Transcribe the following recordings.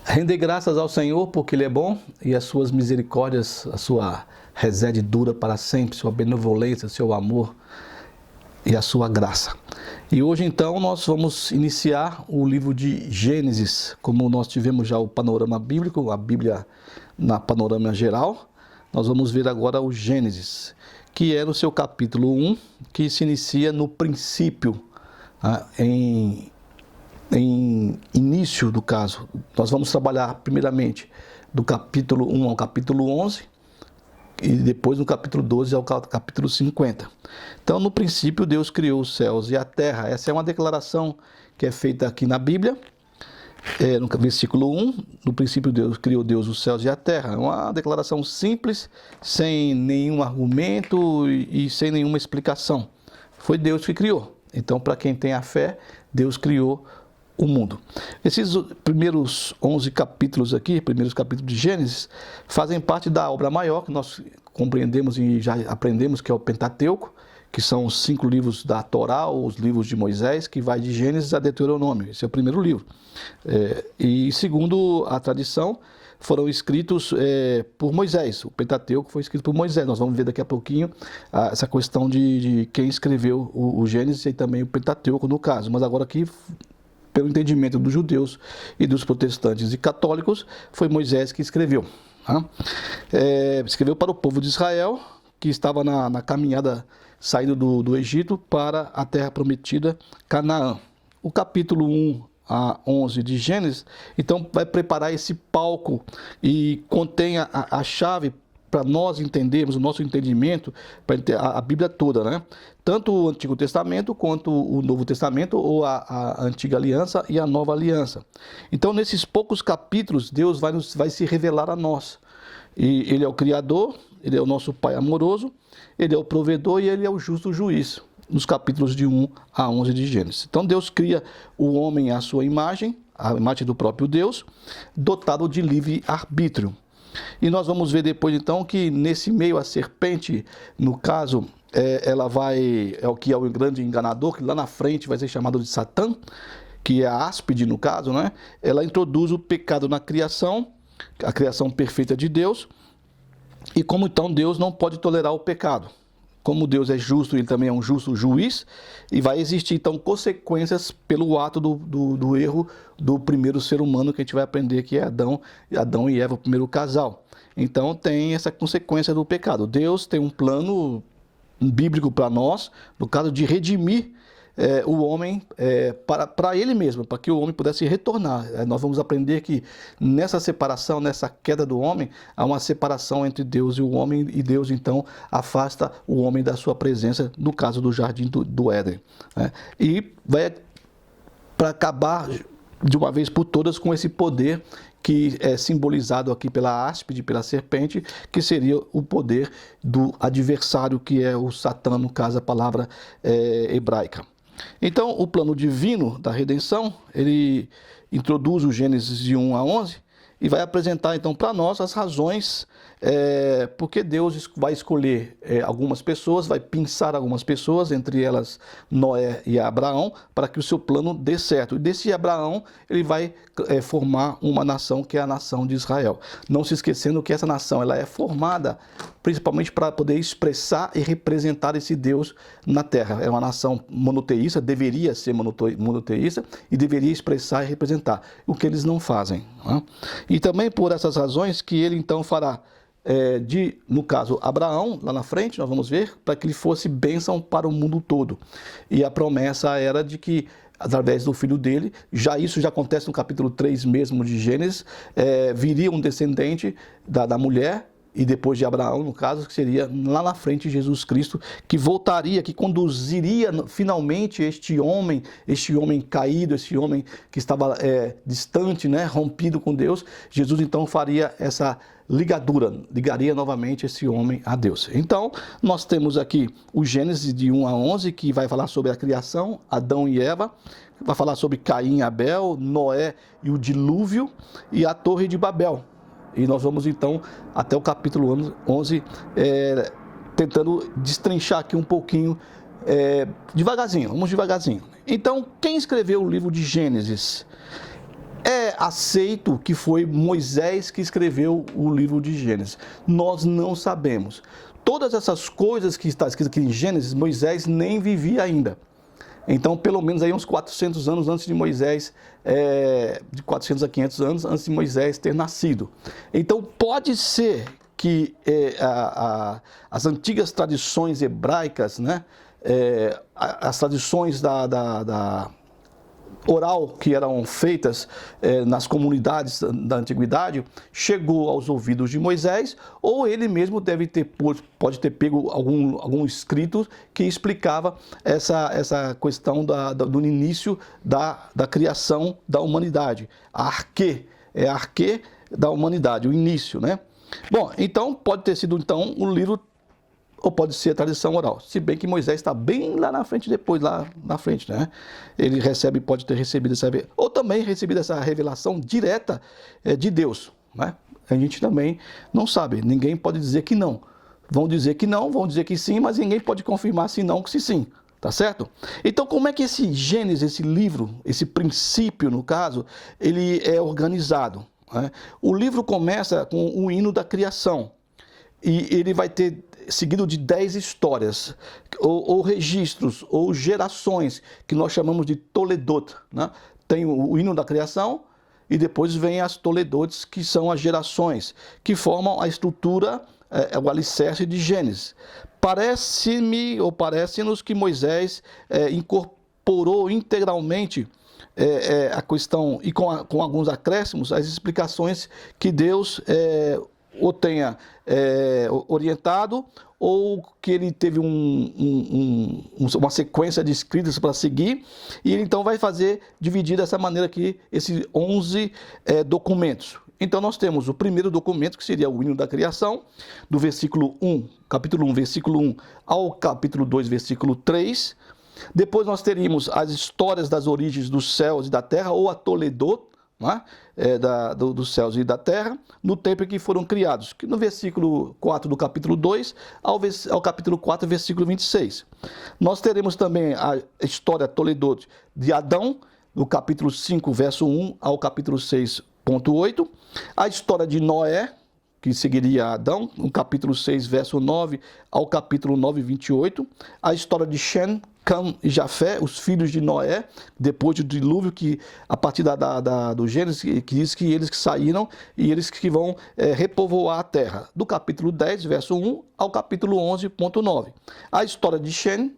Render graças ao Senhor porque Ele é bom e as suas misericórdias, a sua resede dura para sempre, sua benevolência, seu amor e a sua graça. E hoje então nós vamos iniciar o livro de Gênesis, como nós tivemos já o panorama bíblico, a Bíblia na panorama geral, nós vamos ver agora o Gênesis, que é no seu capítulo 1, que se inicia no princípio, em início do caso. Nós vamos trabalhar primeiramente do capítulo 1 ao capítulo 11 e depois do capítulo 12 ao capítulo 50. Então, no princípio, Deus criou os céus e a terra. Essa é uma declaração que é feita aqui na Bíblia, no versículo 1. No princípio, criou Deus os céus e a terra. É uma declaração simples, sem nenhum argumento e sem nenhuma explicação. Foi Deus que criou. Então, para quem tem a fé, Deus criou o mundo. Esses primeiros 11 capítulos aqui, primeiros capítulos de Gênesis, fazem parte da obra maior que nós compreendemos e já aprendemos, que é o Pentateuco, que são os 5 livros da Torá, ou os livros de Moisés, que vai de Gênesis a Deuteronômio. Esse é o primeiro livro. E segundo a tradição, foram escritos por Moisés. O Pentateuco foi escrito por Moisés. Nós vamos ver daqui a pouquinho essa questão de quem escreveu o Gênesis e também o Pentateuco no caso. Mas agora aqui, pelo entendimento dos judeus e dos protestantes e católicos, foi Moisés que escreveu. Escreveu para o povo de Israel, que estava na caminhada saindo do Egito para a terra prometida, Canaã. O capítulo 1 a 11 de Gênesis, então, vai preparar esse palco e contém a chave para nós entendermos, o nosso entendimento, para a Bíblia toda, né? Tanto o Antigo Testamento quanto o Novo Testamento, ou a Antiga Aliança e a Nova Aliança. Então, nesses poucos capítulos, Deus vai se revelar a nós. E Ele é o Criador, Ele é o nosso Pai amoroso, Ele é o provedor e Ele é o justo juiz, nos capítulos de 1 a 11 de Gênesis. Então, Deus cria o homem à sua imagem, a imagem do próprio Deus, dotado de livre arbítrio. E nós vamos ver depois, então, que nesse meio a serpente, no caso, é o que é o grande enganador, que lá na frente vai ser chamado de Satã, que é a áspide, no caso, né? Ela introduz o pecado na criação, a criação perfeita de Deus, e como então Deus não pode tolerar o pecado. Como Deus é justo, Ele também é um justo juiz, e vai existir, então, consequências pelo ato do erro do primeiro ser humano, que a gente vai aprender que é Adão e Eva, o primeiro casal. Então, tem essa consequência do pecado. Deus tem um plano bíblico para nós, no caso de redimir o homem para ele mesmo, para que o homem pudesse retornar. Nós vamos aprender que nessa separação, nessa queda do homem, há uma separação entre Deus e o homem, e Deus então afasta o homem da sua presença, no caso do jardim do Éden. E vai para acabar de uma vez por todas com esse poder que é simbolizado aqui pela áspide, pela serpente, que seria o poder do adversário, que é o Satã, no caso a palavra hebraica. Então, o plano divino da redenção, ele introduz o Gênesis de 1 a 11 e vai apresentar, então, para nós as razões porque Deus vai escolher algumas pessoas, vai pensar algumas pessoas, entre elas Noé e Abraão, para que o seu plano dê certo. E desse Abraão, ele vai formar uma nação, que é a nação de Israel. Não se esquecendo que essa nação ela é formada principalmente para poder expressar e representar esse Deus na terra. É uma nação monoteísta, deveria ser monoteísta e deveria expressar e representar, o que eles não fazem. E também por essas razões que ele então fará no caso, Abraão, lá na frente, nós vamos ver, para que ele fosse bênção para o mundo todo. E a promessa era de que, através do filho dele, isso já acontece no capítulo 3 mesmo de Gênesis, viria um descendente da mulher, e depois de Abraão, no caso, que seria lá na frente Jesus Cristo, que voltaria, que conduziria finalmente este homem caído, este homem que estava distante, né, rompido com Deus. Jesus então faria essa ligaria novamente esse homem a Deus. Então, nós temos aqui o Gênesis de 1 a 11, que vai falar sobre a criação, Adão e Eva, vai falar sobre Caim e Abel, Noé e o dilúvio, e a Torre de Babel. E nós vamos então até o capítulo 11, tentando destrinchar aqui um pouquinho, devagarzinho, vamos devagarzinho. Então, quem escreveu o livro de Gênesis? É aceito que foi Moisés que escreveu o livro de Gênesis. Nós não sabemos. Todas essas coisas que está escrito aqui em Gênesis, Moisés nem vivia ainda. Então, pelo menos aí uns 400 anos antes de Moisés, de 400 a 500 anos antes de Moisés ter nascido. Então, pode ser que as antigas tradições hebraicas, né, as tradições da oral que eram feitas nas comunidades da antiguidade, chegou aos ouvidos de Moisés, ou ele mesmo pode ter pego algum escrito que explicava essa questão do início da criação da humanidade. A arquê da humanidade, o início, né? Bom, então pode ter sido então um livro, ou pode ser a tradição oral, se bem que Moisés está bem lá na frente, depois lá na frente, né? Ele pode ter recebido ou também recebido essa revelação direta de Deus, né? A gente também não sabe, ninguém pode dizer que não. Vão dizer que não, vão dizer que sim, mas ninguém pode confirmar se não, que se sim, tá certo? Então, como é que esse Gênesis, esse livro, esse princípio, no caso, ele é organizado, né? O livro começa com o hino da criação, e ele vai ter seguido de 10 histórias, ou registros, ou gerações, que nós chamamos de Toledot, né? Tem o hino da criação, e depois vem as Toledotes, que são as gerações, que formam a estrutura, o alicerce de Gênesis. Parece-nos que Moisés incorporou integralmente a questão, e com alguns acréscimos, as explicações que Deus ou tenha orientado, ou que ele teve uma sequência de escritas para seguir, e ele então vai dividir dessa maneira aqui, esses 11 documentos. Então nós temos o primeiro documento, que seria o hino da criação, do capítulo 1, versículo 1 ao capítulo 2, versículo 3. Depois nós teríamos as histórias das origens dos céus e da terra, ou a Toledot, né? Dos céus e da terra, no tempo em que foram criados, que no versículo 4 do capítulo 2 ao capítulo 4, versículo 26. Nós teremos também a história Toledot de Adão, do capítulo 5, verso 1 ao capítulo 6.8. A história de Noé, que seguiria Adão, no capítulo 6, verso 9 ao capítulo 9, 28. A história de Shem, Cam e Jafé, os filhos de Noé, depois do dilúvio, que a partir do Gênesis, que diz que eles que saíram e eles que vão repovoar a terra, do capítulo 10, verso 1 ao capítulo 11.9. A história de Shem,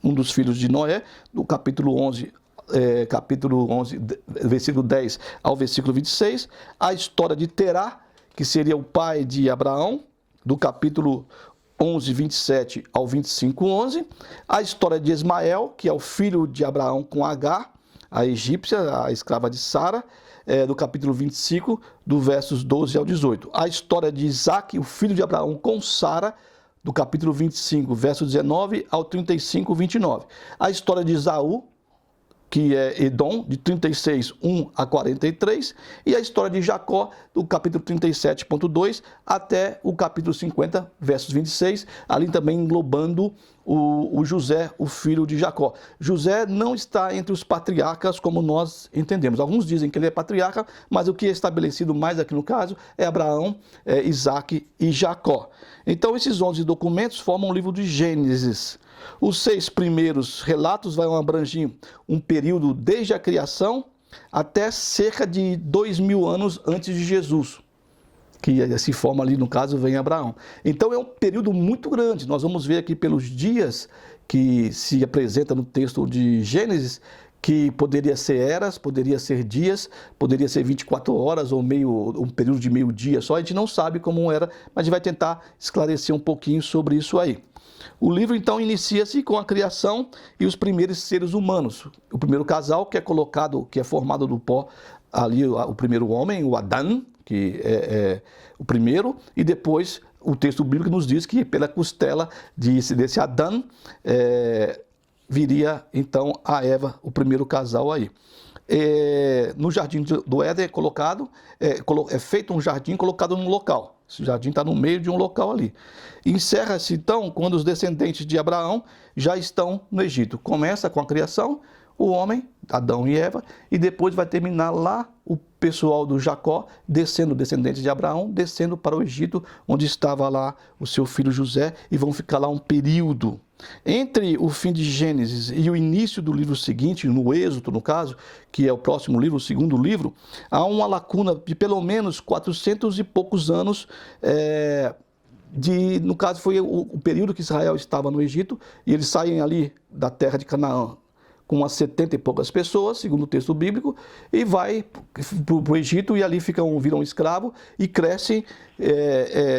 um dos filhos de Noé, do capítulo 11, versículo 10 ao versículo 26. A história de Terá, que seria o pai de Abraão, do capítulo 11, 27 ao 25, 11. A história de Ismael, que é o filho de Abraão com Agar, a egípcia, a escrava de Sara, do capítulo 25, do versos 12 ao 18. A história de Isaac, o filho de Abraão com Sara, do capítulo 25, verso 19 ao 35, 29. A história de Esaú, que é Edom, de 36, 1 a 43, e a história de Jacó, do capítulo 37.2 até o capítulo 50, versos 26, ali também englobando o José, o filho de Jacó. José não está entre os patriarcas como nós entendemos. Alguns dizem que ele é patriarca, mas o que é estabelecido mais aqui no caso é Abraão, Isaac e Jacó. Então esses 11 documentos formam o livro de Gênesis. Os 6 primeiros relatos vão abranger um período desde a criação até cerca de 2000 anos antes de Jesus, que se forma ali, no caso, vem Abraão. Então é um período muito grande. Nós vamos ver aqui pelos dias que se apresenta no texto de Gênesis, que poderia ser eras, poderia ser dias, poderia ser 24 horas ou um período de meio dia só. A gente não sabe como era, mas a gente vai tentar esclarecer um pouquinho sobre isso aí. O livro, então, inicia-se com a criação e os primeiros seres humanos. O primeiro casal, que é formado do pó, ali o primeiro homem, o Adão, que é o primeiro, e depois o texto bíblico nos diz que pela costela desse Adão viria, então, a Eva, o primeiro casal aí. No jardim do Éden é feito um jardim colocado num local. Esse jardim está no meio de um local ali. Encerra-se, então, quando os descendentes de Abraão já estão no Egito. Começa com a criação, o homem, Adão e Eva, e depois vai terminar lá o pessoal do Jacó, descendo, descendentes de Abraão, descendo para o Egito, onde estava lá o seu filho José, e vão ficar lá um período. Entre o fim de Gênesis e o início do livro seguinte, no Êxodo, no caso, que é o próximo livro, o segundo livro, há uma lacuna de pelo menos 400 e poucos anos, no caso foi o período que Israel estava no Egito, e eles saem ali da terra de Canaã com umas 70 e poucas pessoas, segundo o texto bíblico, e vai para o Egito e ali viram escravos e crescem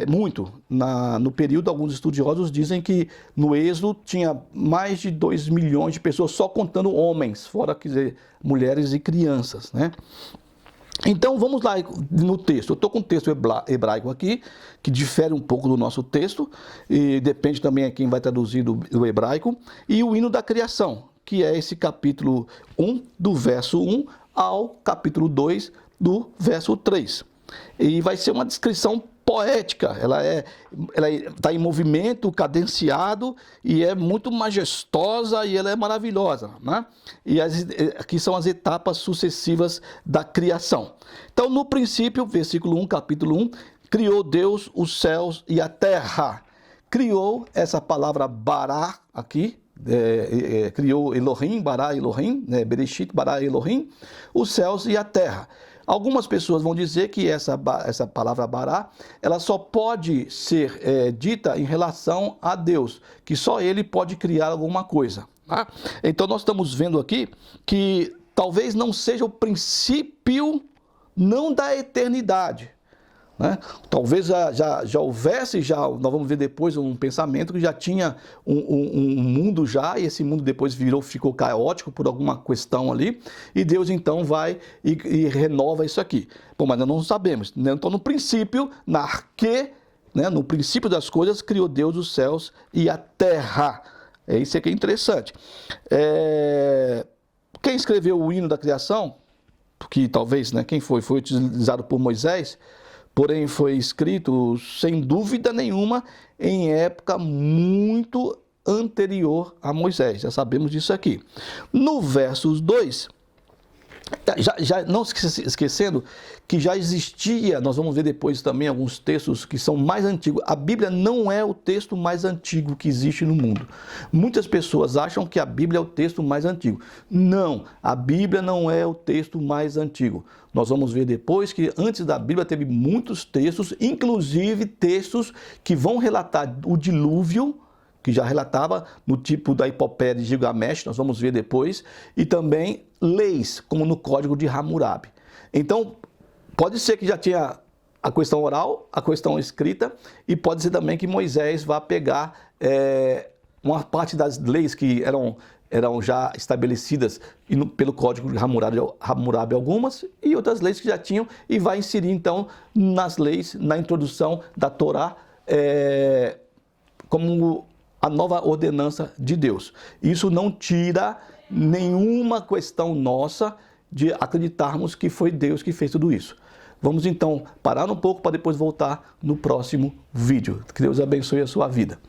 muito. No período, alguns estudiosos dizem que no Êxodo tinha mais de 2 milhões de pessoas, só contando homens, fora, quer dizer, mulheres e crianças, né? Então, vamos lá no texto. Eu estou com um texto hebraico aqui, que difere um pouco do nosso texto, e depende também a quem vai traduzir do hebraico, e o hino da criação, que é esse capítulo 1, do verso 1 ao capítulo 2, do verso 3. E vai ser uma descrição poética, ela está em movimento, cadenciado, e é muito majestosa e ela é maravilhosa, né? E aqui são as etapas sucessivas da criação. Então, no princípio, versículo 1, capítulo 1, criou Deus os céus e a terra. Criou, essa palavra bará aqui, criou Elohim, bará Elohim, né? Bereshit, bará Elohim, os céus e a terra. Algumas pessoas vão dizer que essa palavra bará, ela só pode ser dita em relação a Deus, que só Ele pode criar alguma coisa. Tá? Então nós estamos vendo aqui que talvez não seja o princípio não da eternidade, né? Talvez já houvesse, nós vamos ver depois um pensamento que já tinha um mundo já, e esse mundo depois ficou caótico por alguma questão ali, e Deus então vai e renova isso aqui. Bom, mas nós não sabemos, né? Então no princípio, né, no princípio das coisas, criou Deus os céus e a terra. Isso aqui é interessante. Quem escreveu o hino da criação, que talvez, né, quem foi utilizado por Moisés, porém foi escrito, sem dúvida nenhuma, em época muito anterior a Moisés. Já sabemos disso aqui. No versos 2, já não esquecendo que já existia, nós vamos ver depois também alguns textos que são mais antigos. A Bíblia não é o texto mais antigo que existe no mundo. Muitas pessoas acham que a Bíblia é o texto mais antigo. Não, a Bíblia não é o texto mais antigo. Nós vamos ver depois que antes da Bíblia teve muitos textos, inclusive textos que vão relatar o dilúvio, que já relatava no tipo da epopeia de Gilgamesh, nós vamos ver depois, e também leis, como no Código de Hammurabi. Então, pode ser que já tinha a questão oral, a questão escrita, e pode ser também que Moisés vá pegar uma parte das leis que eram já estabelecidas pelo Código de Hammurabi algumas, e outras leis que já tinham, e vai inserir então nas leis, na introdução da Torá, como a nova ordenança de Deus. Isso não tira nenhuma questão nossa de acreditarmos que foi Deus que fez tudo isso. Vamos então parar um pouco para depois voltar no próximo vídeo. Que Deus abençoe a sua vida.